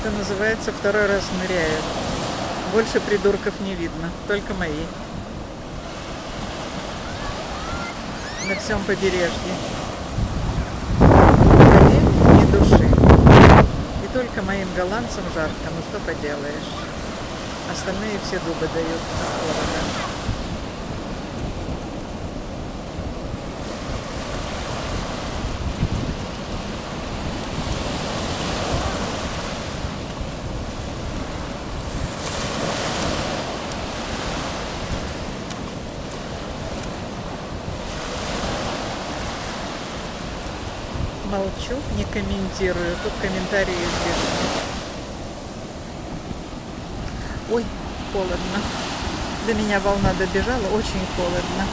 Это называется второй раз ныряю. Больше придурков не видно, только мои. На всем побережье. В воде ни души. И только моим голландцам жарко, ну что поделаешь. Остальные все дубы дают от холода. Молчу, не комментирую. Тут комментарии излишни. Ой, холодно. До меня волна добежала, очень холодно.